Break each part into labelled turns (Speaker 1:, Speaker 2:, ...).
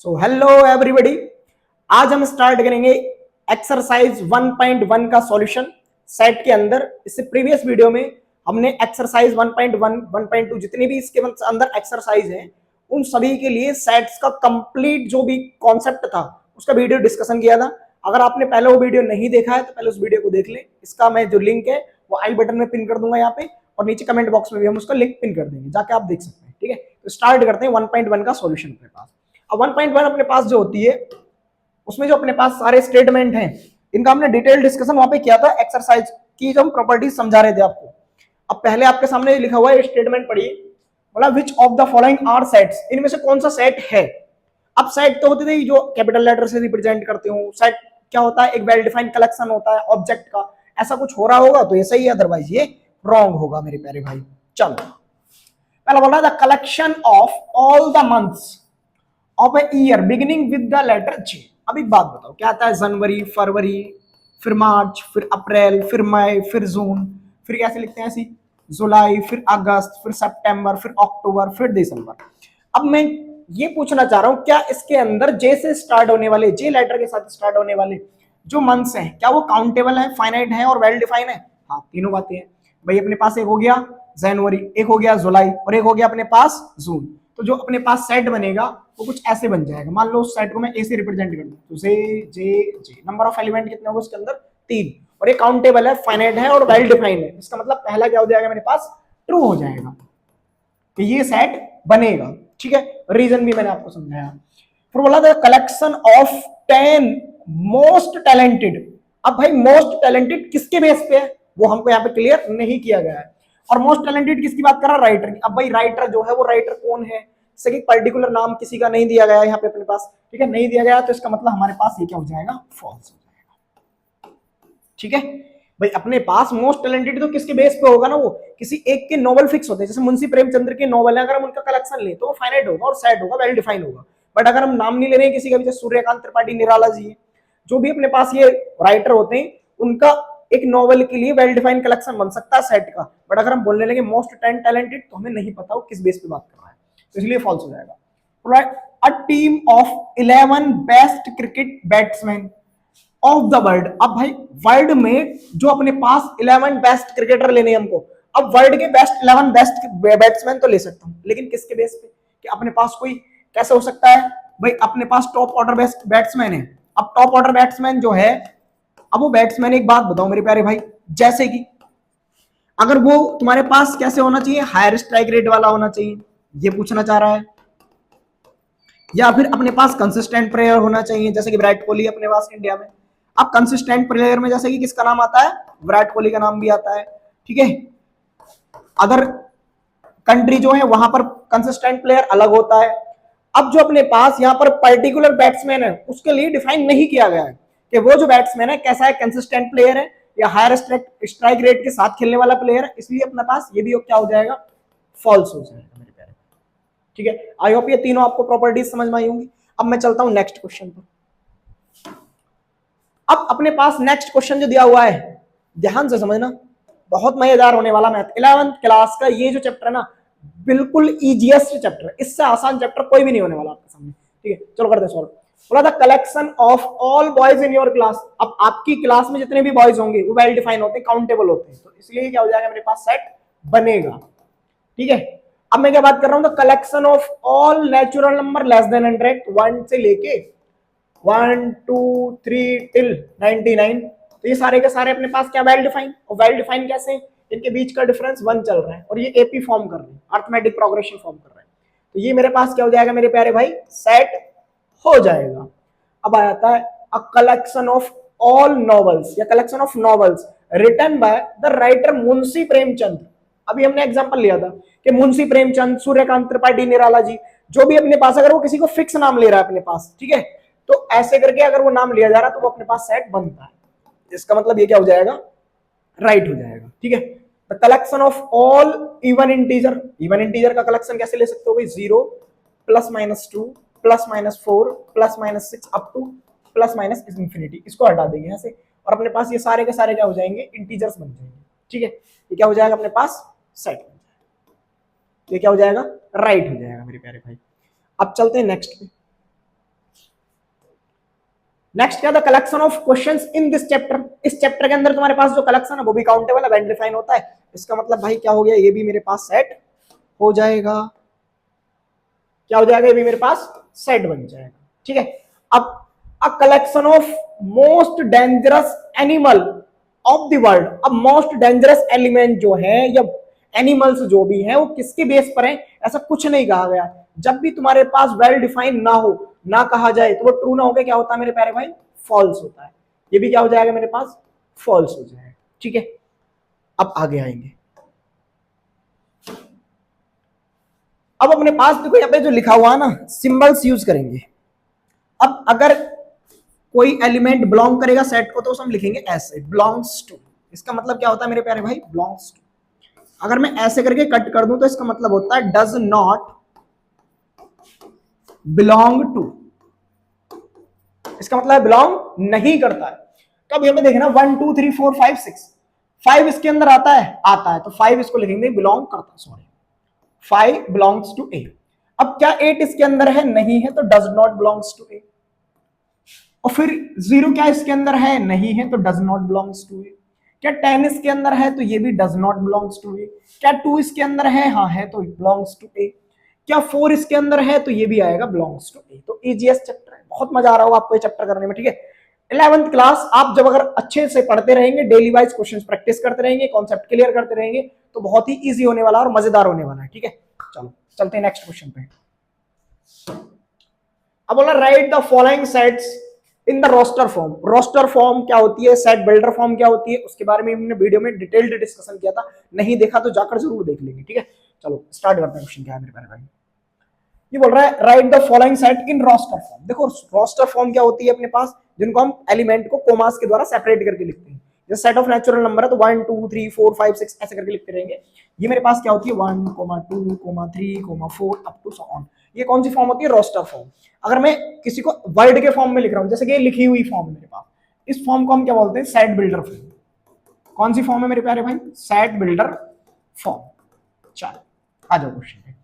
Speaker 1: So hello everybody, आज हम start करेंगे एक्सरसाइज 1.1 का सॉल्यूशन सेट के अंदर। इससे प्रीवियस वीडियो में हमने एक्सरसाइज 1.1, 1.2 जितनी भी इसके अंदर एक्सरसाइज हैं उन सभी के लिए सेट्स का कंप्लीट जो भी कॉन्सेप्ट था उसका वीडियो डिस्कशन किया था। अगर आपने पहले वो वीडियो नहीं देखा है तो पहले उस वीडियो को देख लें। इसका मैं जो लिंक है वो आई बटन में पिन कर दूंगा यहाँ पे, और नीचे कमेंट बॉक्स में भी हम उसका लिंक पिन कर देंगे, जाके आप देख सकते हैं। ठीक है, तो स्टार्ट करते हैं 1.1 का सॉल्यूशन अपने पास। अब 1.1 अपने पास जो होती है उसमें जो अपने पास सारे स्टेटमेंट हैं इनका हमने डिटेल डिस्कशन वहां पे किया था एक्सरसाइज की, जो हम प्रॉपर्टीज समझा रहे थे आपको। अब पहले आपके सामने लिखा हुआ है स्टेटमेंट पढ़िए, बोला which of the following are sets, इनमें से कौन सा सेट है। अब सेट तो होते थे जो कैपिटल लेटर से रिप्रेजेंट करते हो। सेट क्या होता है? एक वेल डिफाइंड कलेक्शन होता है ऑब्जेक्ट का। ऐसा कुछ हो रहा होगा तो ये सही है, अदरवाइज ये रॉन्ग होगा मेरे प्यारे भाई। चलो, पहला बोला the collection of all the months of a year beginning with the letter J. अब एक बात बताओ, क्या आता है? जनवरी, फरवरी, फिर मार्च, फिर अप्रैल, फिर मई, फिर जून, फिर कैसे लिखते हैं ऐसी, जुलाई, फिर अगस्त, फिर सितंबर, फिर अक्टूबर, फिर दिसंबर। अब मैं ये पूछना चाह रहा हूं, क्या इसके अंदर जे से स्टार्ट होने वाले, जे लेटर के साथ स्टार्ट होने वाले जो मंथ्स हैं क्या वो काउंटेबल है, फाइनाइट है और वेल डिफाइन है? हाँ, तीनों बातें हैं भाई। अपने पास एक हो गया जनवरी, एक हो गया जुलाई और एक हो गया अपने पास जून। तो जो अपने पास सेट बनेगा वो कुछ ऐसे बन जाएगा। मान लो उस सेट को मैं ए से रिप्रेजेंट कर दूं तो जे जे जे। नंबर ऑफ एलिमेंट कितने होंगे उसके अंदर? 3। और ये काउंटेबल है, फाइनाइट है और वेल डिफाइंड है। इसका मतलब पहला क्या हो जाएगा मेरे पास? ट्रू हो जाएगा कि ये सेट बनेगा। ठीक है, रीजन भी मैंने आपको समझाया। फिर बोला था कलेक्शन ऑफ 10 मोस्ट टैलेंटेड। अब भाई मोस्ट टैलेंटेड किसके बेस पे है वो हमको यहाँ पे क्लियर नहीं किया गया है। और मोस्ट टैलेंटेड किसकी बात कर रहा है? राइटर की। अब भाई राइटर जो है वो राइटर कौन है? जैसे कि पर्टिकुलर नाम किसी का नहीं दिया गया यहाँ पे अपने पास। ठीक है, नहीं दिया गया तो इसका मतलब हमारे पास ये क्या हो जाएगा? फॉल्स हो जाएगा। ठीक है भाई, अपने पास मोस्ट टैलेंटेड तो किसके बेस पे होगा ना, वो किसी एक के नॉवल फिक्स होते हैं। जैसे मुंशी प्रेमचंद्र के नॉवल है, अगर हम उनका कलेक्शन ले तो वो फाइनाइट होगा और सेट होगा, वेल डिफाइंड होगा। बट अगर हम नाम नहीं ले रहे हैं किसी का भी, जैसे सूर्यकांत त्रिपाठी निराला जी है, जो भी अपने पास ये राइटर होते हैं उनका एक नॉवल के लिए वेल डिफाइंड कलेक्शन बन सकता है सेट का। बट अगर हम बोलने लगे मोस्ट टैलेंटेड तो हमें नहीं पता वो किस बेस पे बात कर रहा है, तो इसलिए फॉल्स हो जाएगा। A team of 11 best cricket batsman of the world. अब भाई वर्ल्ड में जो अपने पास 11 बेस्ट क्रिकेटर लेने हमको, अब वर्ल्ड के बेस्ट 11 बेस्ट बैट्समैन तो ले सकता हूं, लेकिन किसके बेस पे? कि अपने पास कोई कैसे हो सकता है भाई? अपने पास टॉप ऑर्डर बेस्ट बैट्समैन है। अब टॉप ऑर्डर बैट्समैन जो है, अब वो बैट्समैन, एक बात बताओ मेरे प्यारे भाई, जैसे कि अगर वो तुम्हारे पास कैसे होना चाहिए? हायर स्ट्राइक रेट वाला होना चाहिए, ये पूछना चाह रहा है। या फिर अपने पास कंसिस्टेंट प्लेयर होना चाहिए, जैसे कि विराट कोहली अपने पास इंडिया में। अब कंसिस्टेंट प्लेयर में जैसे कि किसका नाम आता है? विराट कोहली का नाम भी आता है। ठीक है, अदर कंट्री जो है वहां पर कंसिस्टेंट प्लेयर अलग होता है। अब जो अपने पास यहाँ पर पर्टिकुलर बैट्समैन है उसके लिए डिफाइन नहीं किया गया है कि वो जो बैट्समैन है कैसा है, कंसिस्टेंट प्लेयर है या हायर स्ट्राइक रेट के साथ खेलने वाला प्लेयर है। इसलिए अपने पास ये भी क्या हो जाएगा? फॉल्स हो जाएगा मेरे प्यारे। ठीक है, आई होप ये तीनों आपको प्रॉपर्टीज समझ में आई होंगी। अब मैं चलता हूं नेक्स्ट क्वेश्चन पर। अब अपने पास नेक्स्ट क्वेश्चन जो दिया हुआ है, ध्यान से समझना, बहुत मजेदार होने वाला मैथ 11th क्लास का ये जो चैप्टर है ना, बिल्कुल इजीएस्ट चैप्टर है। इससे आसान चैप्टर कोई भी नहीं होने वाला आपके सामने। ठीक है, चलो करते हैं सॉल्व। बोला the collection of all boys in your class. अब आपकी क्लास में जितने भी बॉयज होंगे वो वेल डिफाइन होते हैं, काउंटेबल होते हैं, तो इसलिए क्या हो जाएगा मेरे पास? सेट बनेगा। ठीक है, अब मैं क्या बात कर रहा हूं? The collection of all natural number less than 100, 1 से लेके 1 2 3 टिल 99, तो ये सारे के सारे अपने पास क्या? Well define. और वेल डिफाइन कैसे? इनके बीच का डिफरेंस 1 चल रहा है और ये एपी फॉर्म कर रहे हैं, अर्थमेटिक प्रोग्रेशन फॉर्म कर रहे हैं। तो ये मेरे पास क्या हो जाएगा मेरे प्यारे भाई? सेट हो जाएगा। अब आ जाता है a collection of all novels या collection of novels written by the writer Munshi Premchand. अभी हमने एग्जांपल लिया था कि मुंशी प्रेमचंद, सूर्यकांत त्रिपाठी निराला जी, जो भी अपने पास, अगर वो किसी को फिक्स नाम ले रहा है अपने पास, ठीक है, तो ऐसे करके अगर वो नाम लिया जा रहा है तो वो अपने पास सेट बनता है। इसका मतलब ये क्या हो जाएगा? राइट हो जाएगा। ठीक है, the collection of all even integer. Even integer का कलेक्शन कैसे ले सकते हो भाई? 0 plus minus 2 plus minus 4 plus minus 6 up two plus minus infinity. इसको हटा देंगे यहाँ से और अपने पास ये सारे के सारे क्या हो जाएंगे? इंटीजर्स बन जाएंगे। ठीक है, ये क्या हो जाएगा अपने पास? सेट बन जाएगा। ये क्या हो जाएगा? राइट हो जाएगा मेरे प्यारे भाई। अब चलते हैं नेक्स्ट पे। नेक्स्ट क्या था, collection of questions in this chapter, इस चैप्टर के अंदर तुम्हारे पास जो कलेक्शन है वो भी काउंटेबल है, वेल डिफाइन होता है। इसका मतलब भाई क्या हो गया, ये भी मेरे पास सेट हो जाएगा। क्या हो जाएगा, ये भी मेरे पास सेट बन जाएगा। ठीक है, अब अ collection of most dangerous animal of the world. अब मोस्ट डेंजरस एलिमेंट जो है या एनिमल्स जो भी हैं वो किसके बेस पर हैं, ऐसा कुछ नहीं कहा गया। जब भी तुम्हारे पास वेल डिफाइन ना हो, ना कहा जाए, तो वो ट्रू ना होकर क्या होता है मेरे प्यारे भाई, फॉल्स होता है। ये भी क्या हो जाएगा मेरे पास, फॉल्स हो जाएगा। ठीक है, अब आगे आएंगे। अब अपने पास देखो यहाँ पे जो लिखा हुआ है ना, सिंबल्स यूज करेंगे। अब अगर कोई एलिमेंट बिलोंग करेगा सेट को तो हम लिखेंगे ऐसे, बिलोंग्स टू। इसका मतलब क्या होता है मेरे प्यारे भाई, बिलोंग्स टू। अगर मैं ऐसे करके कट कर दूं तो इसका मतलब होता है डज नॉट बिलोंग टू। इसका मतलब है बिलोंग नहीं करता है। तो अब हमें देखना 1 2 3 4 5 6, 5 इसके अंदर आता है, आता है, तो 5 इसको लिखेंगे बिलोंग करता है, सॉरी 5 बिलोंग्स टू ए। अब क्या 8 इसके अंदर है, नहीं है, तो डज नॉट बिलोंग्स टू ए। और फिर 0 क्या इसके अंदर है, नहीं है, तो डज नॉट बिलोंग्स टू ए। क्या 10 इसके अंदर है, तो ये भी डज नॉट बिलोंग्स टू ए। क्या 2 इसके अंदर है, हाँ है, तो बिलोंग्स टू ए। क्या 4 इसके अंदर है, तो ये भी आएगा बिलोंग्स टू ए। तो इजीएस्ट चैप्टर है, बहुत मजा आ रहा होगा आपको ये चैप्टर करने में। ठीक है, 11th क्लास आप जब अगर अच्छे से पढ़ते रहेंगे, डेली वाइज क्वेश्चन प्रैक्टिस करते रहेंगे, कॉन्सेप्ट क्लियर करते रहेंगे, तो बहुत ही इजी होने वाला और मजेदार होने वाला है। ठीक है, चलो चलते हैं नेक्स्ट क्वेश्चन पे। अब बोला write the following sets in the roster form. Roster form क्या होती है, सेट बिल्डर फॉर्म क्या होती है, उसके बारे में हमने वीडियो में डिटेल्ड डिस्कशन किया था, नहीं देखा तो जाकर जरूर देख लेंगे। ठीक है, चलो स्टार्ट करते हैं। क्वेश्चन क्या है मेरे प्यारे भाई, ये बोल रहा है write the following set in roster form. देखो रोस्टर फॉर्म क्या होती है अपने पास, जिनको हम एलिमेंट को कोमास के द्वारा सेपरेट करके लिखते हैं। जैसे सेट ऑफ नेचुरल नंबर है तो 1 2 3 4 5 6 ऐसे करके लिखते रहेंगे। ये मेरे पास क्या होती है 1 2 3 4 अप टू सो ऑन। ये कौन सी फॉर्म होती है, रोस्टर फॉर्म। अगर मैं किसी को वर्ड के फॉर्म में लिख रहा हूं, जैसे कि लिखी हुई फॉर्म है मेरे पास, इस फॉर्म को हम क्या बोलते हैं, सेट बिल्डर फॉर्म। कौन सी फॉर्म है मेरे प्यारे भाई, सेट बिल्डर फॉर्म। चलो आ जाओ क्वेश्चन पे।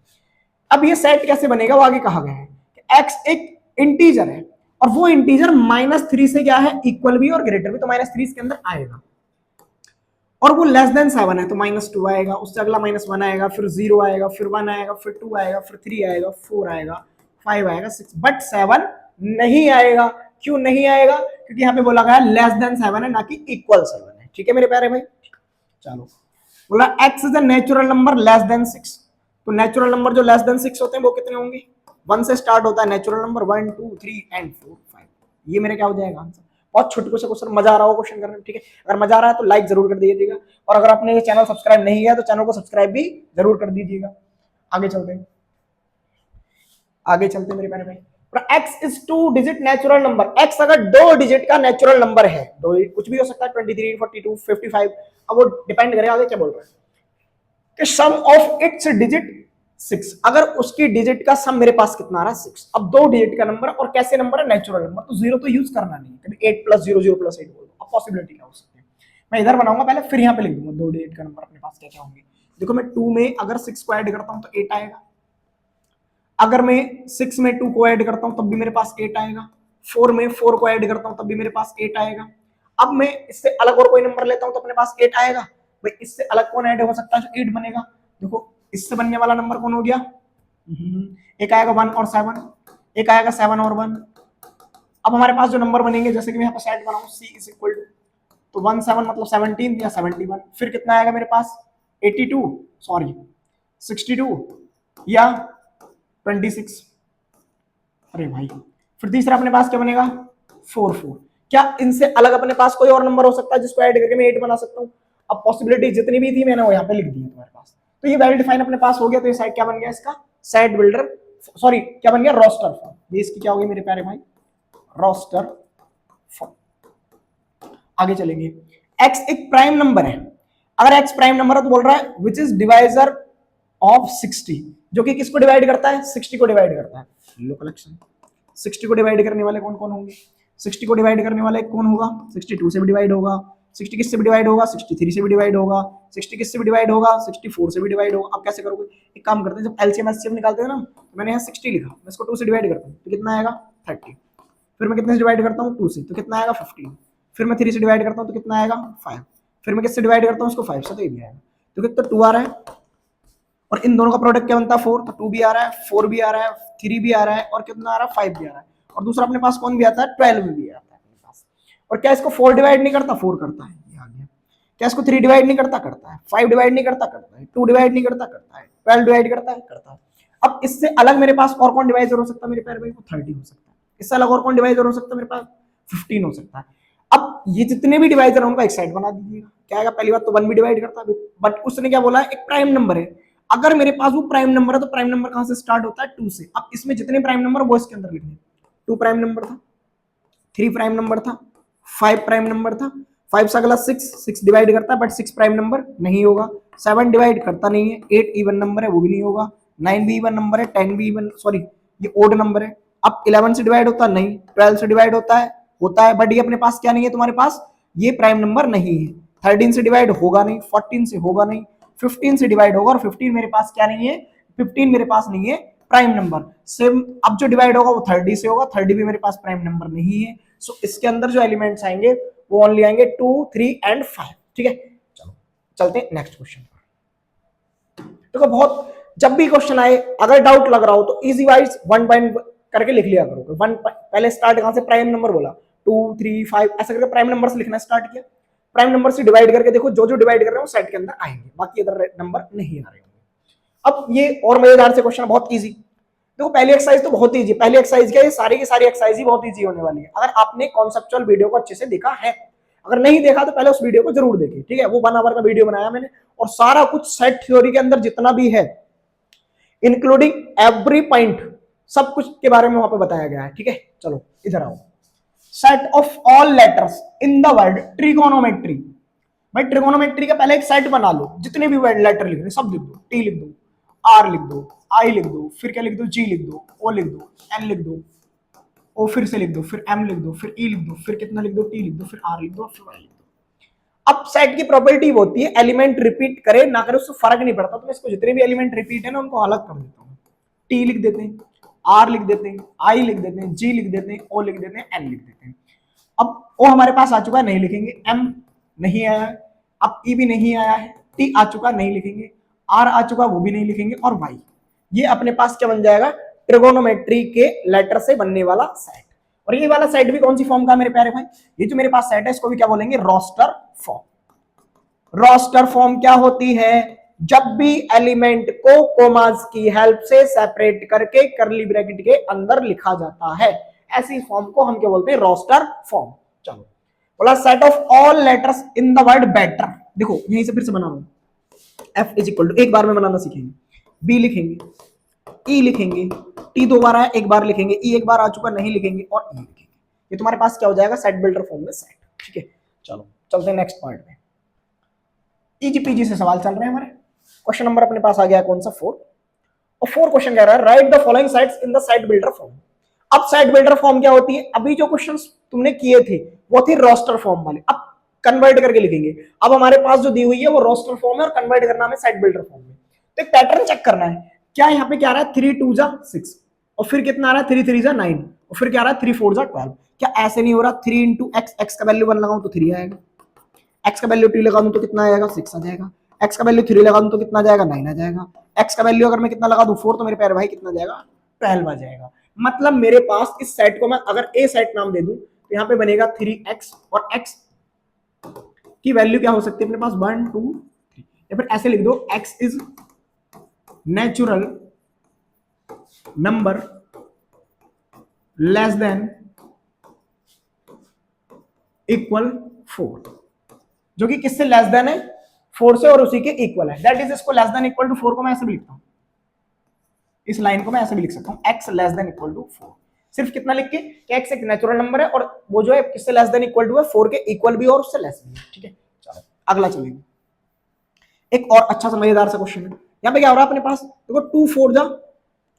Speaker 1: अब ये सेट कैसे बनेगा, वो आगे कहा गया है कि एक्स एक इंटीजर है और वो इंटीजर -3 से क्या है, इक्वल भी और ग्रेटर भी, तो -3 इसके अंदर आएगा। और वो लेस देन 7 है तो -2 आएगा, उससे अगला -1 आएगा, फिर 0 आएगा, फिर 1 आएगा, फिर 2 आएगा, फिर 3 आएगा, 4 आएगा, 5 आएगा, 6, बट 7 नहीं आएगा। क्यों नहीं आएगा, क्योंकि यहाँ पे बोला गया लेस देन 7 है, ना कि इक्वल 7 है। ठीक है मेरे प्यारे भाई, चलो बोला x is a natural number less than 6। तो नेचुरल नंबर जो लेस देन 6 होते हैं वो कितने होंगे, 1 से स्टार्ट होता है नेचुरल नंबर, 1 2 3 एंड 4 5। ये मेरे क्या हो जाएगा आंसर। बहुत छोटे से क्वेश्चन, मजा आ रहा हो क्वेश्चन करने में। ठीक है, अगर मजा आ रहा है तो लाइक जरूर कर दीजिएगा, और अगर आपने ये चैनल सब्सक्राइब नहीं किया तो चैनल को सब्सक्राइब भी जरूर कर दीजिएगा। आगे चलते हैं, आगे चलते हैं मेरे प्यारे भाई। X is 2 digit natural number. X अगर 2 डिजिट का नेचुरल नंबर है, दो कुछ भी हो सकता है, 23 42 55, अब वो डिपेंड करेगा आगे क्या बोल रहा है कि सम ऑफ इट्स डिजिट 6। अगर उसकी डिजिट का सम मेरे पास कितना आ रहा है 6। अब 2 डिजिट का नंबर और कैसे नंबर है, नेचुरल नंबर, तो 0 तो यूज करना नहीं है, कभी 8 + 0 0 + 8 बोल दो। अब पॉसिबिलिटी क्या हो सकती है, मैं इधर बनाऊंगा पहले, फिर यहाँ पे लिख दूंगा 2 डिजिट का नंबर अपने पास क्या क्या होंगे। देखो मैं 2 में अगर 6 को ऐड करता हूं तो 8 आएगा, अगर मैं 6 में 2 को ऐड करता हूं तब भी मेरे पास 8 आएगा, 4 में 4 को ऐड करता हूं तब भी मेरे पास 8 आएगा। अब मैं इससे अलग और कोई नंबर लेता हूं तो अपने पास 8 आएगा। भाई इससे अलग कौन ऐड हो सकता है जो 8 बनेगा, देखो इससे बनने वाला नंबर कौन हो गया, एक आएगा 1 और 7, एक आएगा 7 और 1। अब हमारे पास जो नंबर बनेंगे, जैसे कि मैं यहाँ पर सेट बनाऊं C इज इक्वल टू, तो 1 7 मतलब 17 या 71, फिर कितना आएगा मेरे पास 82, सॉरी 62 या 26। अरे भाई फिर तीसरा अपने पास क्या बनेगा 4 4। क्या इनसे अलग अपने पास कोई और नंबर हो सकता है जिसको ऐड करके मैं 8 बना सकता हूँ। अब पॉसिबिलिटी जितनी भी थी मैंने वो यहाँ पे लिख दी है तुम्हारे पास, तो ये वेल डिफाइन अपने पास हो गया। तो ये साइड क्या बन गया इसका, सेट बिल्डर, सॉरी क्या बन गया, रोस्टर फॉर्म। ये इसकी क्या होगी मेरे प्यारे भाई, रोस्टर फॉर्म। आगे चलेंगे, एक्स एक प्राइम नंबर है। अगर एक्स प्राइम नंबर है तो बोल रहा है विच इज डिवाइजर ऑफ 60, जो कि किसको डिवाइड करता है, 60 को डिवाइड करता है। लो कलेक्शन, 60 को डिवाइड करने वाले कौन कौन होंगे, 60 को डिवाइड करने वाला कौन होगा, 62 से भी डिवाइड होगा, 60 किससे भी डिवाइड होगा, 63 से भी डिवाइड होगा, 60 किससे भी डिवाइड होगा, 64 से भी डिवाइड होगा। अब कैसे करोगे, एक काम करते हैं, जब एलसीएम एचसीएम निकालते हैं ना, तो मैंने यहाँ 60 लिखा, मैं इसको 2 से डिवाइड करता हूँ तो कितना आएगा 30। फिर मैं कितने से डिवाइड करता हूँ 2 से, तो कितना आएगा 15। फिर मैं 3 से डिवाइड करता हूँ तो कितना आएगा 5। फिर मैं किससे डिवाइड करता हूँ उसको 5 से, तो ये भी आएगा। तो कितना 2 आ रहा है, और इन दोनों का प्रोडक्ट क्या बनता है 4, तो 2 भी आ रहा है, 4 भी आ रहा है, 3 भी आ रहा है, और कितना आ रहा है 5 भी आ रहा है। और दूसरा अपने पास कौन भी आता है 12 भी आता है अपने पास। और क्या इसको 4 डिवाइड नहीं करता, 4 करता है, ये आ गया। क्या इसको 3 डिवाइड नहीं करता, करता है। 5 डिवाइड नहीं करता, करता है। 2 डिवाइड नहीं करता, करता है। 12 डिवाइड करता है, करता है। अब इससे अलग मेरे पास और कौन डिवाइजर हो सकता है मेरे प्यारे भाई, वो 30 हो सकता है। इससे अलग और कौन डिवाइजर हो सकता है मेरे पास, 15 हो सकता है। अब ये जितने भी डिवाइजर है उनका एक साइड बना दीजिएगा। क्या आएगा, पहली बात तो 1 भी डिवाइड करता है, बट उसने क्या बोला है, एक प्राइम नंबर है। अगर मेरे पास वो प्राइम नंबर है तो प्राइम नंबर कहां से स्टार्ट होता है, 2 से। अब इसमें जितने प्राइम नंबर वो इसके अंदर लिखने, 2 प्राइम नंबर था, 3 प्राइम नंबर था, 5 प्राइम नंबर था, 5 से अगला 6 डिवाइड करता है बट 6 प्राइम नंबर नहीं होगा, 7 डिवाइड करता नहीं है, 8 इवन नंबर है वो भी नहीं होगा, 9 भी इवन नंबर है, 10 भी इवन, सॉरी ये ओड नंबर है। अब 11 से डिवाइड होता नहीं, 12 से डिवाइड होता है बट ये अपने पास क्या नहीं है, तुम्हारे पास ये प्राइम नंबर नहीं है। 13 से डिवाइड होगा नहीं, 14 से होगा नहीं, 15 से डिवाइड होगा, और 15 मेरे पास क्या नहीं है, 15 मेरे पास नहीं है प्राइम नंबर। सेम अब जो डिवाइड होगा वो 30 से होगा, 30 भी मेरे पास प्राइम नंबर नहीं है। सो इसके अंदर जो एलिमेंट्स आएंगे वो ओनली आएंगे 2, 3 एंड 5। ठीक है, चलो चलते हैं नेक्स्ट क्वेश्चन पर। देखो बहुत, जब भी क्वेश्चन आए अगर डाउट लग रहा हो तो इजी वाइज 1 पॉइंट करके लिख लिया करो। 1 पहले स्टार्ट कहां से, प्राइम नंबर बोला 2, 3, 5 ऐसा करके प्राइम नंबर से लिखना स्टार्ट किया। प्राइम नंबर से डिवाइड करके देखो, जो जो डिवाइड कर रहे हो सेट के अंदर आएंगे, बाकी इधर नंबर नहीं आ रहे होंगे। अब ये और मजेदार से क्वेश्चन, बहुत इजी। देखो पहली एक्सरसाइज तो बहुत इजी, पहली एक्सरसाइज क्या है, ये सारी की सारी एक्सरसाइज ही बहुत इजी होने वाली है अगर आपने कॉन्सेप्चुअल वीडियो को अच्छे से देखा है। अगर नहीं देखा तो पहले उस वीडियो को जरूर देखिए, ठीक है। वो 1 आवर का वीडियो बनाया मैंने, और सारा कुछ सेट थ्योरी के अंदर जितना भी है इंक्लूडिंग एवरी पॉइंट, सब कुछ के बारे में वहां पे बताया गया है। ठीक है, चलो इधर आओ। Set of all letters in the word trigonometry. भाई ट्रिगोनोमेट्री का पहले एक सेट बना लो, जितने भी वर्ड लेटर लिख रहे सब लिख दो, टी लिख दो, आर लिख दो, आई लिख दो, फिर क्या लिख दो, जी लिख दो, ओ लिख दो, एन लिख दो, ओ फिर से लिख दो, फिर एम लिख दो, फिर ई लिख दो, फिर कितना लिख दो, टी लिख दो, फिर आर लिख दो, फिर वाई लिख दो। अब सेट की प्रॉपर्टी होती है एलिमेंट रिपीट करे ना करे उससे फर्क नहीं पड़ता, तो मैं इसको जितने भी एलिमेंट रिपीट है ना उनको अलग कर देता हूँ। टी लिख देते हैं, आर लिख देते हैं, आई लिख देते हैं, जी लिख देते हैं, ओ लिख देते हैं, एन लिख देते हैं। अब ओ हमारे पास आ चुका है, नहीं लिखेंगे। एम नहीं आया है, अब ई भी नहीं आया है, टी आ चुका नहीं लिखेंगे, आर आ चुका वो भी नहीं लिखेंगे, और वाई। ये अपने पास क्या बन जाएगा, ट्रिगोनोमेट्री के लेटर से बनने वाला सेट। और ये वाला सेट भी कौन सी फॉर्म का मेरे प्यारे भाई, ये जो मेरे पास सेट है इसको भी क्या बोलेंगे, रोस्टर फॉर्म। रोस्टर फॉर्म क्या होती है, जब भी एलिमेंट को कोमास की हेल्प से सेपरेट करके करली ब्रैकेट के अंदर लिखा जाता है, ऐसी फॉर्म को हम क्या बोलते हैं, रोस्टर फॉर्म। चलो बोला set of all letters in the word better. देखो यहीं से फिर से बनाओ, एफ इज इक्वल टू, एक बार में बनाना सीखेंगे, बी लिखेंगे, ई लिखेंगे, टी 2 बार आया एक बार लिखेंगे, ई एक बार आ चुका नहीं लिखेंगे, और ई लिखेंगे। ये तुम्हारे पास क्या हो जाएगा, सेट बिल्डर फॉर्म में सेट। ठीक है, चलो चलते हैं नेक्स्ट पॉइंट में। इजी पीजी से सवाल चल रहे हैं हमारे। क्वेश्चन नंबर अपने पास आ गया कौन सा, 4। और 4 क्वेश्चन कह रहा है write the following sets in the set builder form. अब सेट बिल्डर फॉर्म क्या होती है, अभी जो क्वेश्चंस तुमने किए थे वो थे रोस्टर फॉर्म वाले, अब कन्वर्ट करके लिखेंगे। अब हमारे पास जो दी हुई है वो रोस्टर फॉर्म है और कन्वर्ट करना है सेट बिल्डर फॉर्म में। तो एक पैटर्न चेक करना है, क्या यहाँ पे क्या आ रहा है 3 2 जा 6, और फिर कितना आ रहा है 3 3 जा 9, और फिर क्या आ रहा है 3 4 जा 12। क्या ऐसे नहीं हो रहा 3 इंटू एक्स, एक्स का वैल्यू 1 लगाऊं तो 3 आएगा, एक्स का वैल्यू 2 लगा दूं तो कितना आएगा 6 आ जाएगा, एक्स का वैल्यू 3 लगा दूं तो कितना जाएगा 9 आ जाएगा, एक्स का वैल्यू अगर मैं कितना लगा दूं 4 तो मेरे प्यारे भाई कितना जाएगा 12 आ जाएगा। मतलब मेरे पास इस सेट को मैं अगर ए सेट नाम दे दूं तो यहाँ पे बनेगा 3x, और x की वैल्यू क्या हो सकती है अपने पास 1 2 3, या फिर ऐसे लिख दो x is natural number less than equal 4, जो कि किससे लेस देन है 4 से और उसी के इक्वल है। दैट इज इसको लेस देन इक्वल टू 4 को मैं ऐसे भी लिखता हूं, इस लाइन को मैं ऐसे भी लिख सकता हूं x less than equal to 4। सिर्फ कितना लिख के कि x एक नेचुरल नंबर है और वो जो है किससे लेस देन इक्वल टू है 4 के इक्वल भी और उससे लेस भी है। ठीक है, चलो अगला चलेंगे। एक और अच्छा सा मजेदार सा क्वेश्चन है। यहाँ पे क्या हो रहा है अपने पास, देखो 2 4 जा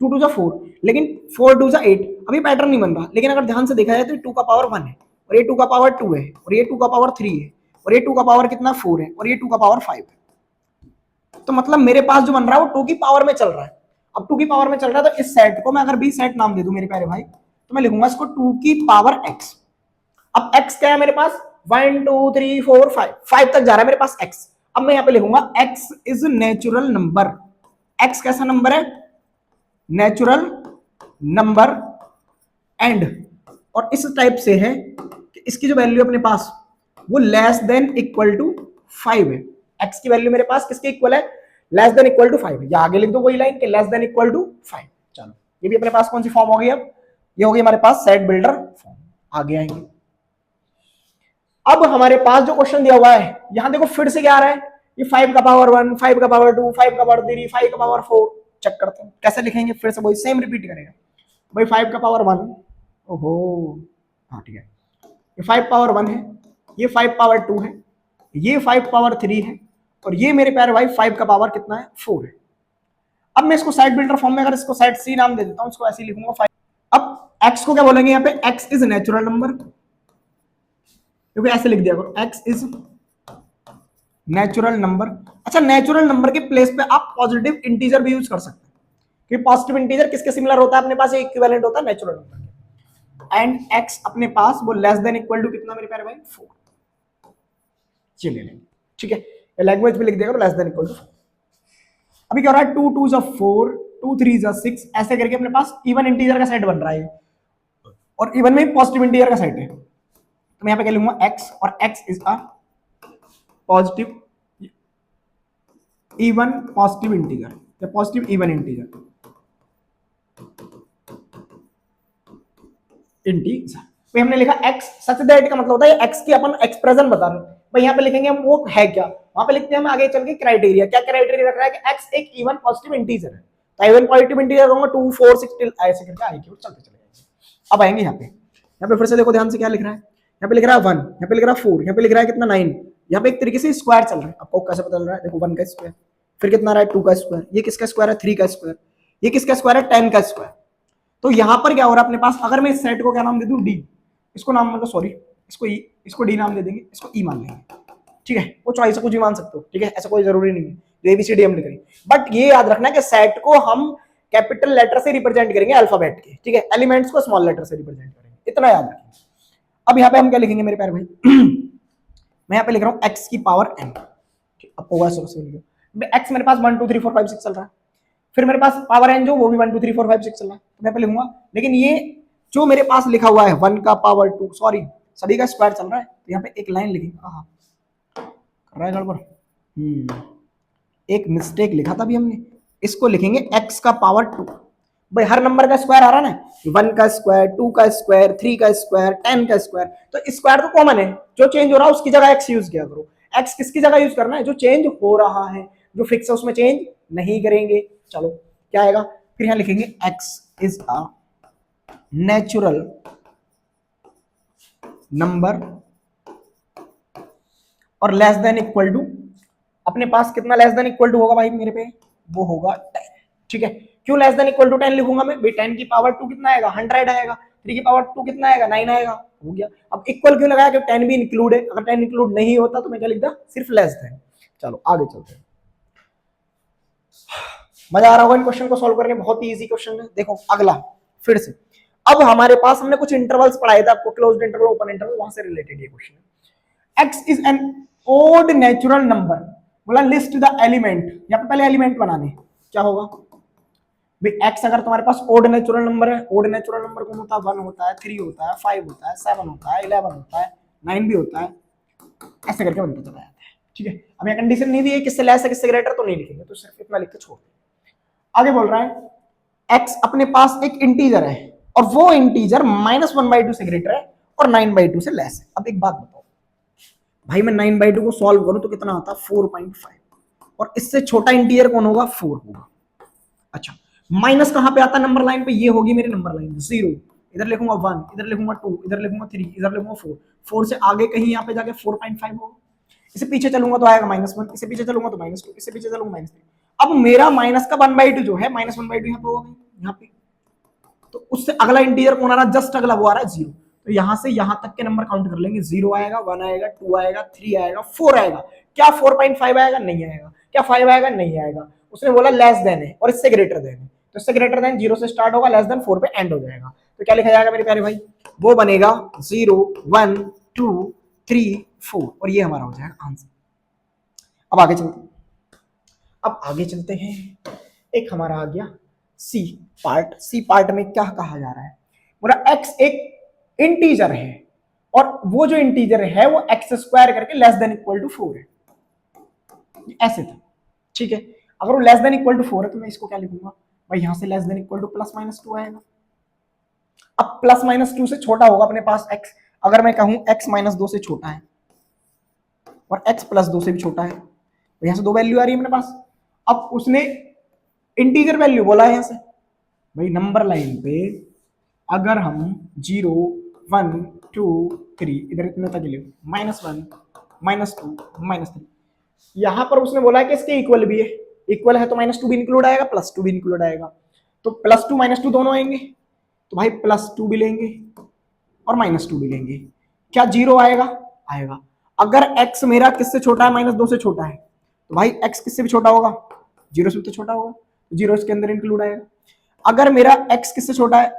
Speaker 1: 2 2 जा 4, लेकिन 4 2 जा 8, अभी पैटर्न नहीं बन रहा। लेकिन अगर ध्यान से देखा जाए तो 2 का पावर 1 है, और ये 2 का पावर 2 है, और ये 2 का पावर 3 है, और ये 2 का पावर कितना 4 है, और ये 2 का पावर 5 है। तो मतलब मेरे पास जो बन रहा है वो 2 की पावर में चल रहा है। अब 2 की पावर में चल रहा है तो इस सेट को मैं अगर बी सेट नाम दे दूं मेरे प्यारे भाई, तो मैं लिखूंगा इसको 2 की पावर x। अब x क्या है मेरे पास 1 2 3 4 5 तक जा रहा है मेरे पास x। अब मैं यहां पे लिखूंगा x is natural number. x कैसा नंबर है? नेचुरल नंबर एंड, और इस टाइप से है कि इसकी जो वैल्यू अपने पास वो लेस देन इक्वल टू 5 है। x की वैल्यू मेरे पास किसके इक्वल है? Less than equal to 5। या आगे लिख दो वही लाइन कि लेस देन इक्वल टू 5। चलो ये भी अपने पास कौन सी फॉर्म हो गई? अब ये हो गई हमारे पास सेट बिल्डर फॉर्म। आगे आएंगे। अब हमारे पास जो क्वेश्चन दिया हुआ है यहां देखो फिर से क्या आ रहा है, ये 5 का पावर 1, 5 का पावर 2, 5 का पावर 3, 5 का पावर 4। चेक करते हैं कैसे लिखेंगे, फिर से वही सेम रिपीट करेगा भाई। 5 का पावर 1, ओहो हाँ ठीक है, ये 5 पावर 1 है, ये 5 पावर 2 है, ये 5 पावर 3 है, और ये मेरे प्यारे भाई 5 का पावर कितना है? 4 है। अब मैं इसको साइड बिल्डर फॉर्म में अगर इसको साइड सी नाम दे देता हूं, इसको ऐसे ही लिखूंगा 5। अब x को क्या बोलेंगे यहाँ पे? x इज नेचुरल नंबर, क्योंकि ऐसे लिख दिया करो x इज नेचुरल नंबर। अच्छा, नेचुरल नंबर के प्लेस पे आप पॉजिटिव इंटीजर भी यूज कर सकते हैं, क्योंकि पॉजिटिव इंटीजर किसके सिमिलर होता है? अपने पास इक्विवेलेंट होता है नेचुरल नंबर के। एंड x अपने पास वो लेस देन इक्वल टू कितना मेरे प्यारे भाई? 4। चलिए लेंगे, ठीक है, लैंग्वेज भी लिख दिया करो लेस देन इक्वल टू 4। अभी क्या हो रहा है? 2 2 4, 2 3 6, ऐसे करके अपने पास इवन इंटीजर का सेट बन रहा है, और इवन में पॉजिटिव इंटीजर का सेट है। तो मैं यहां पे क्या लूंगा? x, और x is a positive even positive integer या पॉजिटिव इवन इंटीजर भाई हमने लिखा x सच दैट का मतलब होता है x की अपन एक्सप्रेशन बता रहे हैं भाई। यहाँ पे लिखेंगे हम वो है क्या, वहां पे लिखते हैं हम आगे चल के क्राइटेरिया। क्या क्राइटेरिया रख रहा है कि x एक इवन पॉजिटिव इंटीजर है, तो इवन पॉजिटिव इंटीजर कहूंगा 2 4 6 टिल ऐसे करके आगे की ओर चलते चले जाएंगे। अब आएंगे यहाँ पे फिर से देखो ध्यान से क्या लिख रहा है। यहाँ पे लिख रहा है 1, यहाँ पे लिख रहा है 4, यहाँ पे लिख रहा है कितना 9। यहाँ पे एक तरीके से स्क्वायर चल रहा है, आपको कैसे पता चल रहा है? देखो 1 का स्क्वायर, फिर कितना रहा है? 2 का स्क्वायर, ये किसका स्क्वायर है? 3 का स्क्वायर, ये किसका स्क्वायर है? 10 का स्क्वायर। तो यहां पर क्या हो रहा है अपने पास? अगर मैं इस सेट को क्या नाम दे दूं? डी। इसको नाम मतलब सॉरी इसको ई, इसको डी नाम दे देंगे, इसको ई मान लेंगे, ठीक है। वो चॉइस से कुछ भी मान सकते हो, ठीक है, ऐसा कोई जरूरी नहीं है जो एबीसीडी हम लिख रहे हैं। बट ये याद रखना कि सेट को हम कैपिटल लेटर से रिप्रेजेंट करेंगे अल्फाबेट के, ठीक है, एलिमेंट्स को स्मॉल लेटर से रिप्रेजेंट करेंगे, इतना याद रखेंगे। अब यहाँ पे हम क्या लिखेंगे मेरे प्यारे भाई? मैं यहाँ पे लिख रहा हूँ x की पावर n। अब होगा x मेरे पास 1 2 3 4 5 6 चल रहा है, फिर मेरे पास पावर n जो वो भी 1 2 3 4 5 6 चल रहा है, तो मैं पे लिखूंगा। लेकिन ये जो मेरे पास लिखा हुआ है 1 का पावर 2, सॉरी सभी का स्क्वायर चल रहा है, तो यहाँ पे एक लाइन लिखेंगे। हाँ कर रहा है गड़बड़, एक मिस्टेक लिखा था अभी हमने, इसको लिखेंगे x का पावर 2। भाई हर नंबर का स्क्वायर आ रहा ना, 1 का स्क्वायर, 2 का स्क्वायर, 3 का स्क्वायर, 10 का स्क्वायर, तो स्क्वायर तो कॉमन है, जो चेंज हो रहा है उसकी जगह x यूज किया करो। x किसकी जगह यूज करना है? जो चेंज हो रहा है, जो फिक्स है उसमें चेंज नहीं करेंगे। चलो क्या आएगा फिर? यहां लिखेंगे x is a natural number और लेस देन इक्वल टू, अपने पास कितना लेस देन इक्वल टू होगा भाई मेरे पे? वो होगा 10, ठीक है। क्यों लेस देन इक्वल टू 10 लिखूंगा मैं? भाई 10 की पावर 2 कितना आएगा? 100 आएगा। 3 की पावर 2 कितना आएगा? 9 आएगा। हो गया। अब इक्वल क्यों लगाया? क्योंकि 10 भी इंक्लूड है, अगर 10 इंक्लूड नहीं होता तो मैं क्या लिखता? सिर्फ लेस देन। चलो आगे चलते हैं। मजा आ रहा होगा इन क्वेश्चन को सॉल्व करने, बहुत ही इजी क्वेश्चन है। देखो अगला फिर से, अब हमारे पास हमने कुछ इंटरवल्स पढ़ाए थे आपको, क्लोज्ड इंटरवल, ओपन इंटरवल, वहां से रिलेटेड ये क्वेश्चन है। x is an odd natural number, बोला लिस्ट द एलिमेंट, यहाँ पे पहले एलिमेंट बनाने, क्या होगा भाई? x अगर तुम्हारे पास ओड नेचुरल नंबर है, ओड नेचुरल नंबर कौन होता है? 1 होता है, 3 होता है, 5 होता है, 7 होता है, 11 होता है, 9 भी होता है, ऐसे करके बनता चला जाता है, ठीक है। अब ये कंडीशन नहीं दी है किससे लेस है किससे ग्रेटर, तो नहीं लिखेंगे, तो सिर्फ इतना लिख के छोड़। आगे बोल रहा है x अपने पास एक इंटीजर है और वो इंटीजर -1/2 से ग्रेटर है और 9/2 से लेस है। अब एक बात बताओ भाई, मैं 9/2 को सॉल्व करूं तो कितना आता है? 4.5, और इससे छोटा इंटीजर कौन होगा? 4 होगा। अच्छा, माइनस कहां पे आता है? नंबर लाइन पे। ये होगी मेरी नंबर लाइन 0, इधर लिखूंगा 1, इधर लिखूंगा 2, इधर लिखूंगा 3, इधर लिखूंगा 4, 4 से आगे कहीं यहाँ पे जाके 4.5 होगा। इसे पीछे चलूंगा तो आएगा -1, इसे पीछे चलूंगा तो -2, इसे पीछे चलूंगा -3। अब मेरा माइनस का 1/2 जो है, -1/2 यहाँ पे होगा, यहाँ पे, तो उससे अगला इंटीजर कौन आ रहा है? जस्ट अगला वो आ रहा है 0। तो यहां से यहां तक के नंबर काउंट कर लेंगे। 0 आएगा, 1 आएगा, 2 आएगा, 3 आएगा, 4 आएगा। क्या 4.5 आएगा? नहीं आएगा। क्या 5 आएगा? नहीं आएगा। उसने बोला लेस देन है और इससे ग्रेटर देन है, तो इससे ग्रेटर देन 0 से स्टार्ट होगा, लेस देन 4 पे एंड हो जाएगा। तो क्या लिखा जाएगा मेरे प्यारे भाई, वो बनेगा 0 1 2 3 4 और ये हमारा हो जाएगा आंसर। अब आगे चलते हैं। एक हमारा आ गया सी पार्ट में क्या कहा जा रहा है, बोला एक्स एक इंटीजर है और वो जो इंटीजर है वो एक्स स्क्वायर करके लेस देन इक्वल टू 4 है, ऐसे था, ठीक है। अगर वो लेस देन इक्वल टू 4 है तो मैं इसको क्या लिखूंगा भाई, यहां से less than equal two plus minus 2 आएगा। अब प्लस माइनस 2 से छोटा होगा अपने पास x, अगर मैं कहूं x माइनस 2 से छोटा है और x प्लस 2 से भी छोटा है, तो यहां से दो वैल्यू आ रही है अपने पास। अब उसने इंटीजर वैल्यू बोला है यहां से भाई, नंबर लाइन पे अगर हम 0 1 2 3 इधर इतने तक ले, -1 -2 -3, यहां पर उसने बोला है कि इसके इक्वल भी है, इक्वल है तो -2 भी इंक्लूड आएगा, +2 भी इंक्लूड आएगा, तो +2 -2 दोनों आएंगे, तो भाई +2 भी लेंगे और -2 भी लेंगे, क्या 0 आएगा? आएगा। अगर x मेरा किससे छोटा है, -2 से छोटा है, तो भाई x किससे भी छोटा होगा, 0 से तो छोटा होगा, तो 0 इसके अंदर इंक्लूड आएगा। अगर मेरा x किससे छोटा है,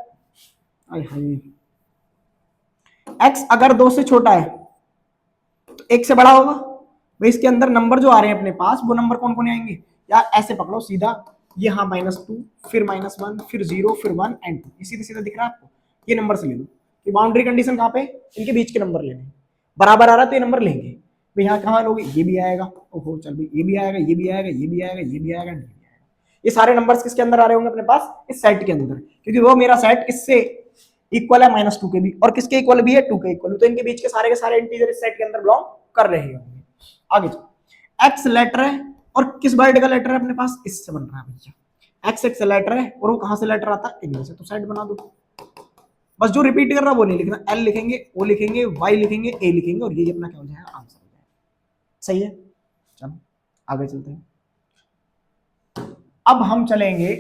Speaker 1: x अगर 2 से छोटा है तो 1 से बड़ा होगा, भाई इसके अंदर नंबर जो आ रहे हैं अपने पास वो नंबर कौन कौन आएंगे यार, ऐसे पकड़ो सीधा, ये हाँ -2 फिर -1 फिर 0 फिर 1 एंड 2, सीधा सीधा दिख रहा है आपको, ये नंबर से ले लो कि बाउंड्री कंडीशन कहाँ पे, इनके बीच के नंबर लेने, बराबर आ रहा है तो ये नंबर लेंगे भाई, यहाँ कहाँ लोगे, ये भी आएगा, ओहो चल भाई ये भी आएगा, ये भी आएगा, ये भी आएगा, ये भी आएगा, ये भी आएगा, ये सारे नंबर्स किसके अंदर आ रहे होंगे अपने पास, इस सेट के अंदर, क्योंकि वो मेरा सेट किससे इक्वल है, -2 के भी, और किसके इक्वल भी है, 2 के इक्वल, तो इनके बीच के सारे इंटीजर इस सेट के अंदर बिलोंग कर रहे होंगे। आगे चलो, एक्स लेटर है और किस वर्ड का लेटर है अपने पास, इससे बन रहा है भैया, एक्स एक्स लेटर है और वो कहां से लेटर आता है, इनमें से, तो साइड बना दो, बस जो रिपीट कर रहा वो नहीं लिखना, एल लिखेंगे, ओ लिखेंगे, वाई लिखेंगे, ए लिखेंगे और ये अपना क्या हो जाएगा, आंसर हो जाएगा। सही है, चलो आगे चलते हैं। अब हम चलेंगे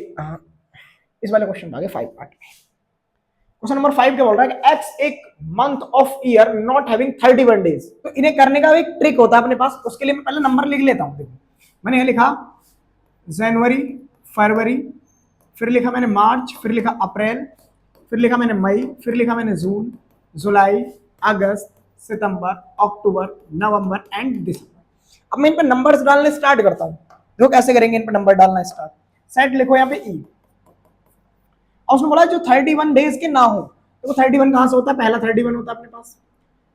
Speaker 1: इस वाले क्वेश्चन आगे 5 पार्ट में। क्वेश्चन नंबर 5 क्या बोल रहा है कि एक्स एक month of year not having 31 days, तो इन्हें करने का एक ट्रिक होता है अपने पास, उसके लिए मैं पहले नंबर लिख लेता हूं। देखो मैंने ये लिखा जनवरी, फरवरी, फिर लिखा मैंने मार्च, फिर लिखा अप्रैल, फिर लिखा मैंने मई, फिर लिखा मैंने जून, जुलाई, अगस्त, सितंबर, अक्टूबर, नवंबर एंड दिसंबर। अब मैं इन पर नंबर्स डालने स्टार्ट करता हूं, देखो कैसे करेंगे इन पर नंबर डालना स्टार्ट। सेट लिखो यहाँ पे ई, और उसने बोला जो 31 डेज के ना हो, तो 31 कहां से होता है, पहला 31 होता है अपने पास,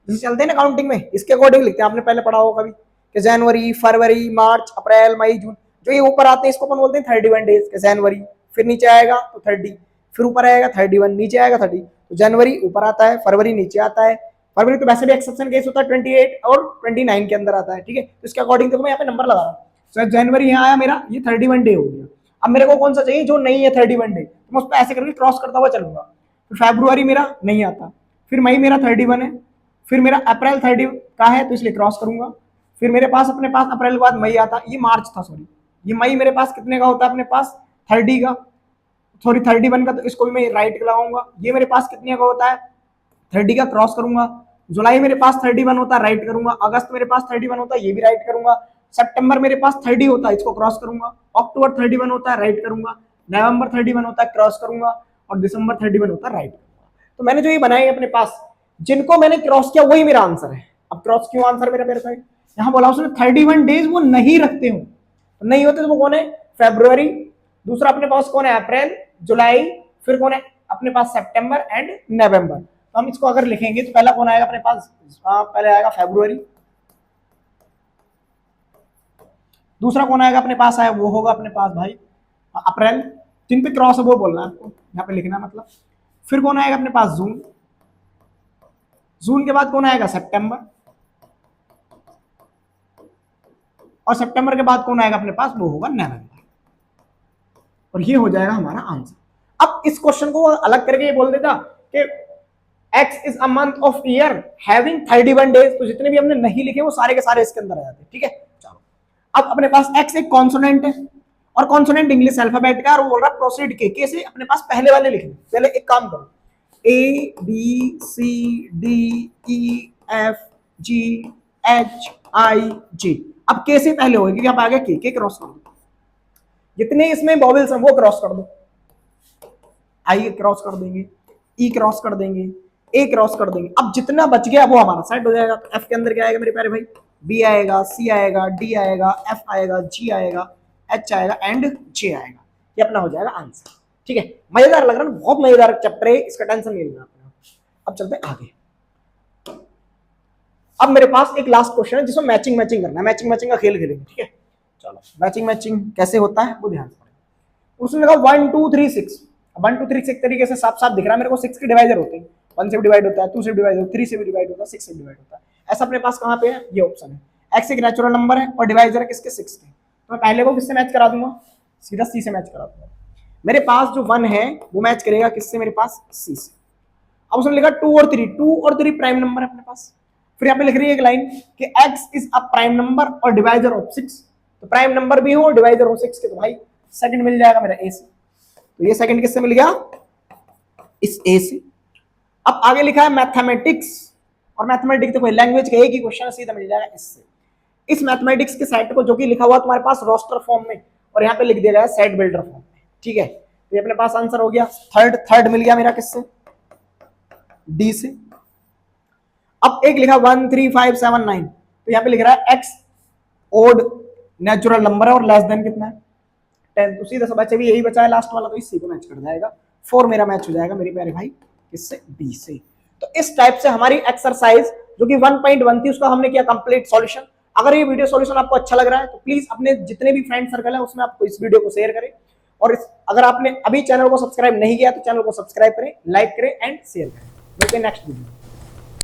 Speaker 1: जैसे चलते हैं ना काउंटिंग में, इसके अकॉर्डिंग लिखते हैं, आपने पहले पढ़ा होगा कभी कि जनवरी, फरवरी, मार्च, अप्रैल, मई, जून, जो ये ऊपर आते हैं इसको अपन बोलते हैं 31 डेज के, जनवरी, फिर नीचे आएगा तो 30, फिर ऊपर आएगा 31, नीचे आएगा 30, तो जनवरी ऊपर आता है, फरवरी नीचे आता है, फरवरी तो वैसे भी एक्सेप्शन केस होता है 28 और 29 के अंदर आता है, ठीक है, तो इसके अकॉर्डिंग देखो मैं यहाँ पे नंबर लगा रहा हूँ, तो जनवरी यहाँ आया मेरा, ये 31 डे हो गया। अब मेरे को कौन सा चाहिए जो नहीं है 31 डे, तो मैं उस पर ऐसे करके क्रॉस करता हुआ चलूंगा, फिर फरवरी मेरा नहीं आता, फिर मई मेरा 31 है, फिर मेरा अप्रैल 30 का है तो इसलिए क्रॉस करूंगा, फिर मेरे पास अपने पास अप्रैल के बाद मई आता, ये मार्च था सॉरी, ये मई मेरे पास कितने का होता है अपने पास 30 का, सॉरी 31 का, तो इसको भी मैं राइट लगाऊंगा, ये मेरे पास कितने का होता है 30 का, क्रॉस करूंगा, जुलाई मेरे पास 31 होता है, राइट करूंगा, अगस्त मेरे पास 31 होता है, ये भी राइट करूंगा, सितंबर मेरे पास 30 होता है, इसको क्रॉस करूंगा, अक्टूबर 31 होता है, राइट करूंगा, नवंबर 31 होता है, क्रॉस करूंगा, और दिसंबर 31 होता है, राइट करूंगा। तो मैंने जो ये बनाए अपने पास, जिनको मैंने क्रॉस किया वही मेरा आंसर है। अब क्रॉस क्यों आंसर मेरा मेरे पास, यहाँ बोला उसने 31 डेज वो नहीं रखते हो, तो नहीं होते तो वो कौन है, फेब्रुवरी, दूसरा अपने पास कौन है अप्रैल, जुलाई, फिर कौन है अपने पास सितंबर एंड नवंबर। तो हम इसको अगर लिखेंगे तो पहला कौन आएगा अपने पास, पहले आएगा फेब्रुवरी, दूसरा कौन आएगा अपने पास, आया वो होगा अपने पास भाई अप्रैल, जिन पे क्रॉस है वो बोलना है आपको यहाँ पे लिखना मतलब, फिर कौन आएगा अपने पास जून, जून के बाद कौन आएगा सितंबर, और सितंबर के बाद कौन आएगा अपने पास, वो होगा नवंबर, और ये हो जाएगा हमारा आंसर। अब इस क्वेश्चन को अलग करके ये बोल देता कि x is a month of year having 31 days, तो जितने भी हमने नहीं लिखे वो सारे के सारे इसके अंदर आ जाते हैं, ठीक है। चलो अब अपने पास x एक कॉन्सोनेंट है और कॉन्सोनेंट इंग्लिश अल्फाबेट का, और वो बोल रहा है प्रोसीड के से अपने पास पहले वाले लिखने। पहले एक काम करो, A B C D E F G H I J, अब के से पहले होगी क्योंकि आप आगे के क्रॉस कर दो, जितने इसमें बॉबल्स हैं वो क्रॉस कर दो, आई क्रॉस कर देंगे, ई क्रॉस कर देंगे, ए क्रॉस कर देंगे। अब जितना बच गया वो हमारा सेट हो जाएगा। तो एफ के अंदर क्या आएगा मेरे प्यारे भाई, बी आएगा, सी आएगा, डी आएगा, एफ आएगा, जी आएगा, एच आएगा एंड जे आएगा। ये अपना हो जाएगा आंसर। ठीक है, मजेदार लग रहा है ना, बहुत मजेदार चैप्टर है, इसका टेंशन नहीं लेना आपने। अब चलते हैं आगे। अब मेरे पास एक लास्ट क्वेश्चन है जिसमें मैचिंग करना है, मैचिंग का खेल खेलेंगे। ठीक है, चलो मैचिंग कैसे होता है वो ध्यान से। उसने लगा 1 2 3 6, 1 2 3 6 तरीके से साफ साफ दिख रहा है मेरे को। 6 के डिवाइजर होते हैं, 1 से भी डिवाइड होता है, 2 से भी डिवाइड होता है, 3 से भी डिवाइड होता है, 6 से भी डिवाइड होता है। ऐसा अपने पास कहां पे है, ये ऑप्शन है। x एक नेचुरल नंबर है और डिवाइजर है किसके, 6 के। तो मैं पहले को किससे मैच करा दूंगा, सीधा c से मैच करा दूंगा। मेरे पास जो 1 है वो मैच करेगा किससे, मेरे पास c से। अब उसने लिखा 2 और 3 प्राइम नंबर है अपने पास। फिर यहाँ पे लिख रही है एक लाइन कि x is a prime number और डिवाइजर ऑफ 6। तो प्राइम नंबर भी हो और डिवाइजर हो 6 के, तो भाई सेकंड मिल जाएगा मेरा a से। तो ये सेकंड किससे मिल गया, इस a से। अब आगे लिखा है मैथमेटिक्स, और मैथमेटिक्स देखो लैंग्वेज का एक ही क्वेश्चन सीधा मिल जाएगा इससे। इस मैथमेटिक्स के सेट को जो कि लिखा हुआ तुम्हारे पास रोस्टर फॉर्म में और यहाँ पे लिख दिया गया सेट बिल्डर फॉर्म में। ठीक है, तो ये अपने पास आंसर हो गया। थर्ड मिल गया मेरा किससे, डी से। अब एक लिखा 1 3 5 7 9, तो यहाँ पे लिख रहा है x ओड नेचुरल नंबर है और लेस देन कितना है 10। तो सीधा सा बच्चे भी यही बचा है लास्ट वाला, तो इसी को मैच कर जाएगा। 4 मेरा मैच हो जाएगा मेरे प्यारे भाई किससे, डी से। तो इस टाइप से हमारी एक्सरसाइज जो कि 1.1 थी उसका हमने किया कंप्लीट सॉल्यूशन। अगर ये वीडियो सॉल्यूशन आपको अच्छा लग रहा है तो प्लीज अपने जितने भी फ्रेंड सर्कल है उसमें आपको इस वीडियो को शेयर करें। और अगर आपने अभी चैनल को सब्सक्राइब नहीं किया तो चैनल को सब्सक्राइब करें, लाइक करें एंड शेयर करें। मिलते हैं नेक्स्ट वीडियो।